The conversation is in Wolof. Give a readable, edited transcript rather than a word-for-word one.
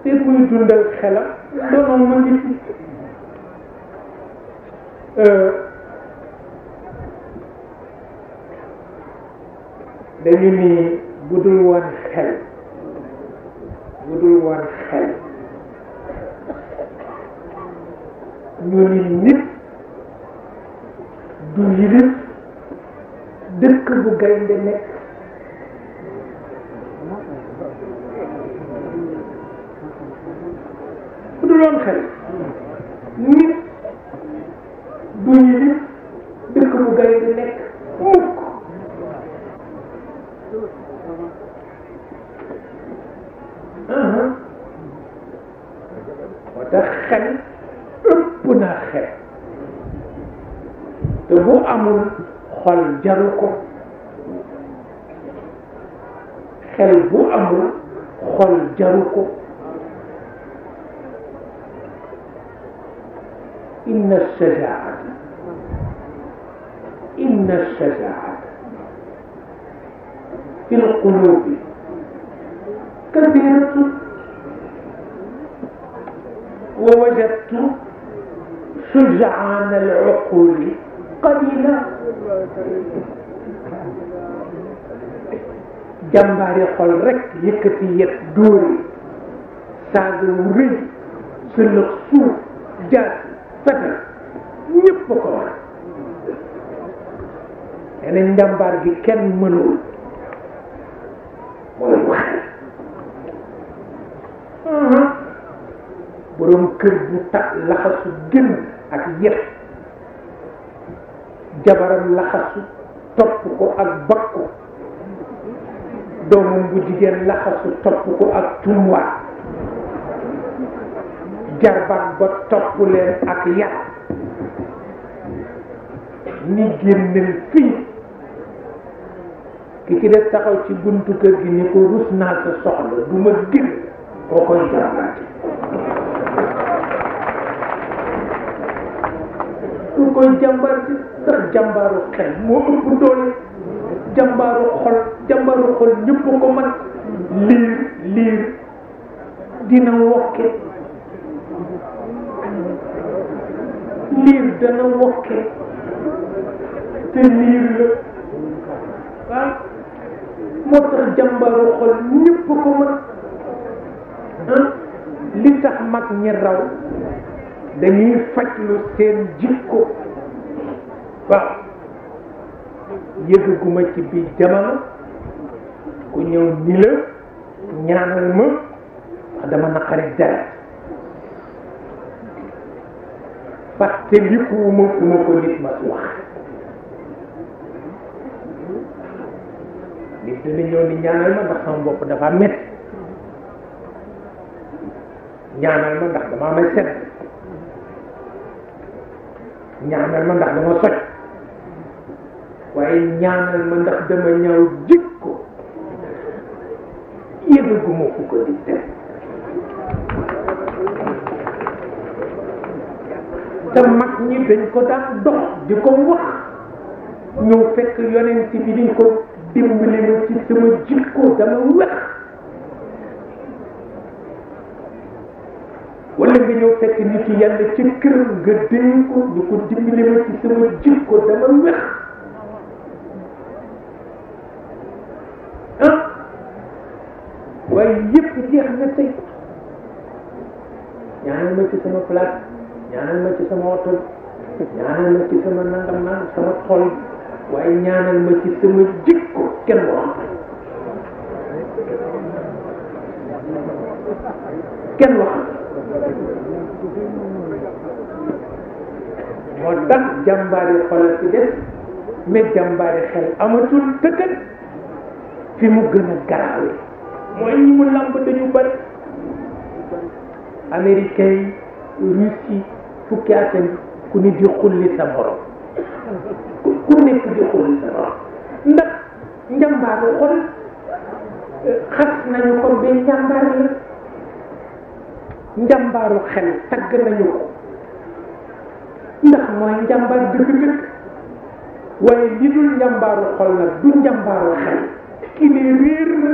te muy dundal xelam ndono ma ngi ci dañu ni budul woon xel ñu ni nit du yilif dëkk bu gaynde nekk budul woon xel nit du yilif dëkk bu gaynde nekk mukk moo tax xel ëpp naa xel te bu amul xol jaru ko xel bu amul xol jaru ko inna shajaa'ata fi l-quluubi kasiiratu wa wajadtu shuja'aana al-uquuli qaliila jàmbaari xol rek yëkkati yet dóori saaga wu rëy sëlëx suuf jaas fetal ñépp ko war yeneen njàmbaar gi kenn mënul mooy wax borom kër bu tax laxasu gën ak yet jabaram laxasu topp ko ak bakku doomam bu jigéen laxasu topp ko ak tumwaat jarbaat ba topp leen ak yat ni génnal fii ki ci def taxaw ci buntu kër gi ni ko rus naa sa soxla du ma gën koo koy jarbaate ku koy jàmbaar ci ndax jàmbaaru xel moo ëpp doole jàmbaaru xol ñëpp ko man liir dina wokke liir dana wokke te liir la waaw moo tax jàmbaaru xol ñëpp ko man li tax mag ñi raw dañuy fajlu seen jikko waaw yëgaguma ci biir jamono ku ñëw ni la ñaanal ma wax dama naqari dara fàtte likuwuma fu ma ko nit ma wax nit dina ñëw ni ñaanal ma ndax sama bopp dafa metti ñaanal ma ndax dama may set ñaanal ma ndax dama soj waaye ñaanal ma ndax dama ñaaw jikko yëgaguma fu ko di def te mag ñi dañ ko daan dox di ko wax ñëw fekk yonent bi di ko dimbali ma ci sama jikko dama wex wala nga ñëw fekk nit yàlla ci këram nga déy ko di ko dimbali ma ci sama jikko dama wex waaye yëpp jeex na tey ñaanal ma ci sama place ñaanal ma ci sama oto ñaanal ma ci sama nangam nangam sama xol waaye ñaanal ma ci sama jikko kenn wax moo tax jàmbaari xolal ci des mais jàmbaari xel amatul tëkkat fi mu gën a garaawe mooy ñi mu làmb dañu bari américain yi Russie fukki atam ku ni di xulli sa morom ku nekk di xulli sa morom ndax njàmbaaru xol xas nañu ko ba njàmbaar la njàmbaaru xel tagg nañu ko ndax mooy njàmbaar dëgg-dëgg waaye li dul njàmbaaru xol nag du njàmbaaru xel ki ne réer na